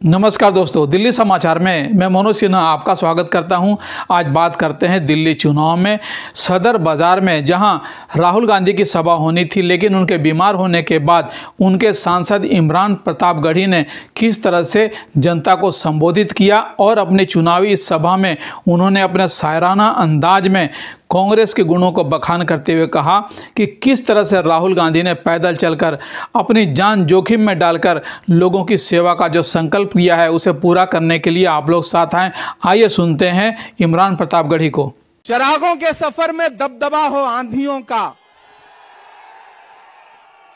नमस्कार दोस्तों, दिल्ली समाचार में मैं मनोज सिन्हा आपका स्वागत करता हूं। आज बात करते हैं दिल्ली चुनाव में सदर बाजार में, जहां राहुल गांधी की सभा होनी थी, लेकिन उनके बीमार होने के बाद उनके सांसद इमरान प्रतापगढ़ी ने किस तरह से जनता को संबोधित किया और अपनी चुनावी सभा में उन्होंने अपने शायराना अंदाज में कांग्रेस के गुणों को बखान करते हुए कहा कि किस तरह से राहुल गांधी ने पैदल चलकर अपनी जान जोखिम में डालकर लोगों की सेवा का जो संकल्प लिया है उसे पूरा करने के लिए आप लोग साथ आए। आइए सुनते हैं इमरान प्रतापगढ़ी को। चिरागों के सफर में दबदबा हो आंधियों का,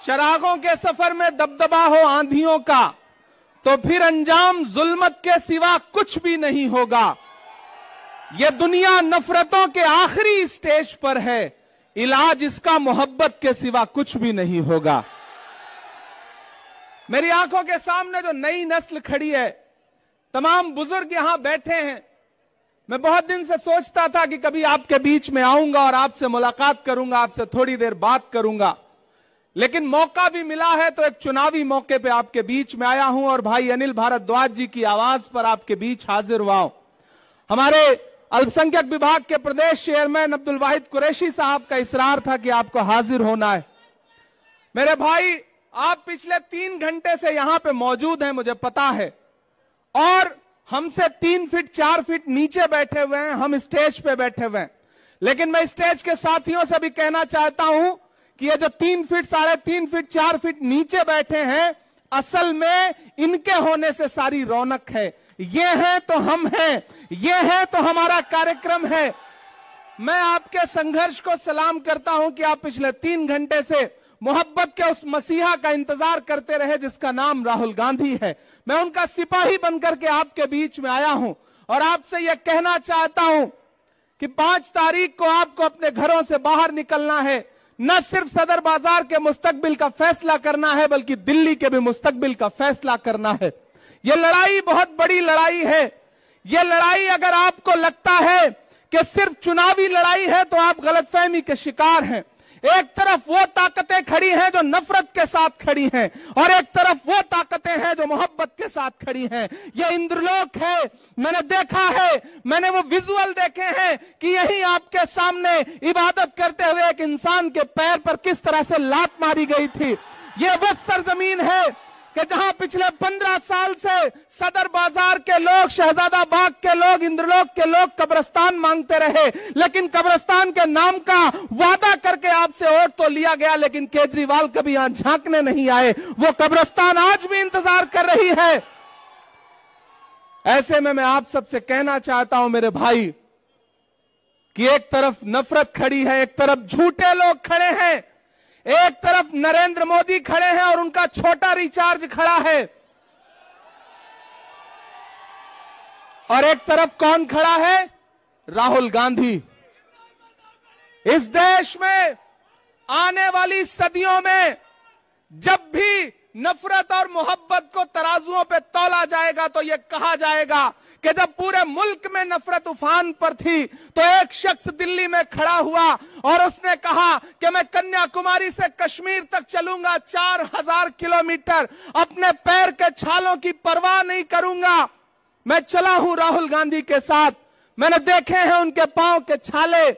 चिरागों के सफर में दबदबा हो आंधियों का, तो फिर अंजाम जुल्मत के सिवा कुछ भी नहीं होगा। ये दुनिया नफरतों के आखिरी स्टेज पर है, इलाज इसका मोहब्बत के सिवा कुछ भी नहीं होगा। मेरी आंखों के सामने जो नई नस्ल खड़ी है, तमाम बुजुर्ग यहां बैठे हैं। मैं बहुत दिन से सोचता था कि कभी आपके बीच में आऊंगा और आपसे मुलाकात करूंगा, आपसे थोड़ी देर बात करूंगा, लेकिन मौका भी मिला है तो एक चुनावी मौके पे आपके बीच में आया हूं और भाई अनिल भारद्वाज जी की आवाज पर आपके बीच हाजिर हुआ हूं। हमारे अल्पसंख्यक विभाग के प्रदेश चेयरमैन अब्दुल वाहिद कुरैशी साहब का इसरार था कि आपको हाजिर होना है। मेरे भाई, आप पिछले 3 घंटे से यहां पे मौजूद हैं, मुझे पता है, और हमसे 3 फीट 4 फीट नीचे बैठे हुए हैं, हम स्टेज पे बैठे हुए हैं। लेकिन मैं स्टेज के साथियों से भी कहना चाहता हूं कि ये जो 3 फीट 3.5 फीट 4 फीट नीचे बैठे हैं, असल में इनके होने से सारी रौनक है। ये हैं तो हम हैं, ये है तो हमारा कार्यक्रम है। मैं आपके संघर्ष को सलाम करता हूं कि आप पिछले 3 घंटे से मोहब्बत के उस मसीहा का इंतजार करते रहे जिसका नाम राहुल गांधी है। मैं उनका सिपाही बनकर के आपके बीच में आया हूं और आपसे यह कहना चाहता हूं कि 5 तारीख को आपको अपने घरों से बाहर निकलना है। न सिर्फ सदर बाजार के मुस्तकबिल का फैसला करना है, बल्कि दिल्ली के भी मुस्तकबिल का फैसला करना है। यह लड़ाई बहुत बड़ी लड़ाई है। यह लड़ाई अगर आपको लगता है कि सिर्फ चुनावी लड़ाई है तो आप गलतफहमी के शिकार हैं। एक तरफ वो ताकतें खड़ी हैं जो नफरत के साथ खड़ी हैं और एक तरफ वो ताकतें हैं जो मोहब्बत के साथ खड़ी हैं। ये इंद्रलोक है। मैंने देखा है, मैंने वो विजुअल देखे हैं कि यही आपके सामने इबादत करते हुए एक इंसान के पैर पर किस तरह से लात मारी गई थी। ये वो सरजमीन है कि जहां पिछले 15 साल से सदर बाजार के लोग, शहजादा बाग के लोग, इंद्रलोक के लोग कब्रिस्तान मांगते रहे, लेकिन कब्रिस्तान के नाम का वादा करके आपसे वोट तो लिया गया, लेकिन केजरीवाल कभी यहां झांकने नहीं आए। वो कब्रिस्तान आज भी इंतजार कर रही है। ऐसे में मैं आप सबसे कहना चाहता हूं मेरे भाई कि एक तरफ नफरत खड़ी है, एक तरफ झूठे लोग खड़े हैं, एक तरफ नरेंद्र मोदी खड़े हैं और उनका छोटा रिचार्ज खड़ा है, और एक तरफ कौन खड़ा है? राहुल गांधी। इस देश में आने वाली सदियों में जब भी नफरत और मोहब्बत को तराजुओं पे तौला जाएगा तो यह कहा जाएगा कि जब पूरे मुल्क में नफरत उफान पर थी तो एक शख्स दिल्ली में खड़ा हुआ और उसने कहा कि मैं कन्याकुमारी से कश्मीर तक चलूंगा 4000 किलोमीटर, अपने पैर के छालों की परवाह नहीं करूंगा। मैं चला हूं राहुल गांधी के साथ, मैंने देखे हैं उनके पांव के छाले।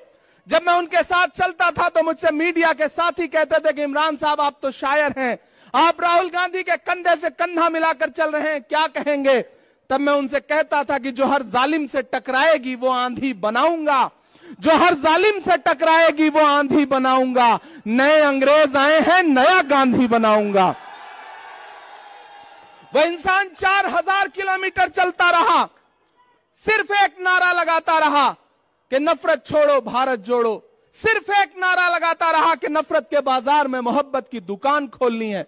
जब मैं उनके साथ चलता था तो मुझसे मीडिया के साथी कहते थे कि इमरान साहब आप तो शायर हैं, आप राहुल गांधी के कंधे से कंधा मिलाकर चल रहे हैं, क्या कहेंगे? तब मैं उनसे कहता था कि जो हर जालिम से टकराएगी वो आंधी बनाऊंगा, जो हर जालिम से टकराएगी वो आंधी बनाऊंगा। नए अंग्रेज आए हैं, नया गांधी बनाऊंगा। वह इंसान 4000 किलोमीटर चलता रहा, सिर्फ एक नारा लगाता रहा कि नफरत छोड़ो भारत जोड़ो, सिर्फ एक नारा लगाता रहा कि नफरत के बाजार में मोहब्बत की दुकान खोलनी है।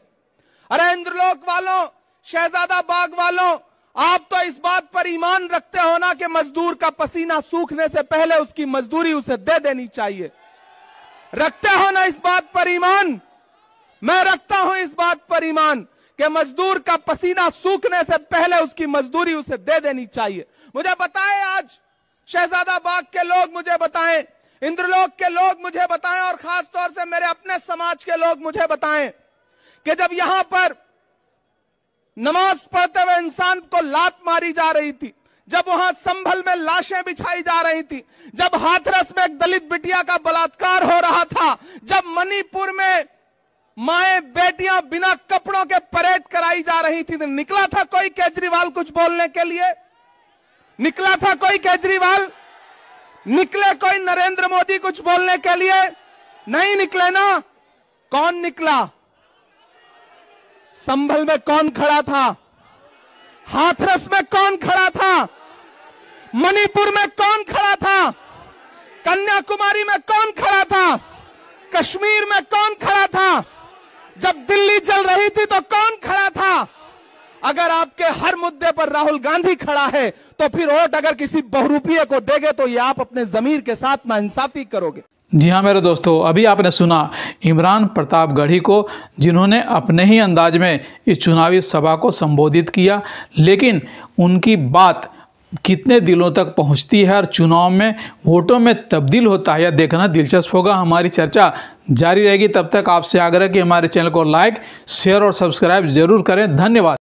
अरे इंद्रलोक वालों, शहजादा बाग वालों, आप तो इस बात पर ईमान रखते हो ना कि मजदूर का पसीना सूखने से पहले उसकी मजदूरी उसे दे देनी चाहिए। रखते हो ना इस बात पर ईमान? मैं रखता हूं इस बात पर ईमान कि मजदूर का पसीना सूखने से पहले उसकी मजदूरी उसे दे देनी चाहिए। मुझे बताएं, आज शहजादा बाग के लोग मुझे बताएं, इंद्रलोक के लोग मुझे बताएं, और खास तौर से मेरे अपने समाज के लोग मुझे बताएं कि जब यहां पर नमाज पढ़ते हुए इंसान को लात मारी जा रही थी, जब वहां संभल में लाशें बिछाई जा रही थी, जब हाथरस में एक दलित बिटिया का बलात्कार हो रहा था, जब मणिपुर में माएं बेटियां बिना कपड़ों के परेड कराई जा रही थी, तो निकला था कोई केजरीवाल कुछ बोलने के लिए? निकला था कोई केजरीवाल? निकले कोई नरेंद्र मोदी कुछ बोलने के लिए? नहीं निकले ना। कौन निकला? संभल में कौन खड़ा था? हाथरस में कौन खड़ा था? मणिपुर में कौन खड़ा था? कन्याकुमारी में कौन खड़ा था? कश्मीर में कौन खड़ा था? जब दिल्ली जल रही थी तो कौन खड़ा था? अगर आपके हर मुद्दे पर राहुल गांधी खड़ा है तो फिर वोट अगर किसी बहुरूपिये को देंगे तो ये आप अपने जमीर के साथ नाइंसाफी करोगे। जी हाँ मेरे दोस्तों, अभी आपने सुना इमरान प्रतापगढ़ी को, जिन्होंने अपने ही अंदाज में इस चुनावी सभा को संबोधित किया, लेकिन उनकी बात कितने दिलों तक पहुंचती है और चुनाव में वोटों में तब्दील होता है, यह देखना दिलचस्प होगा। हमारी चर्चा जारी रहेगी। तब तक आपसे आग्रह कि हमारे चैनल को लाइक, शेयर और सब्सक्राइब जरूर करें। धन्यवाद।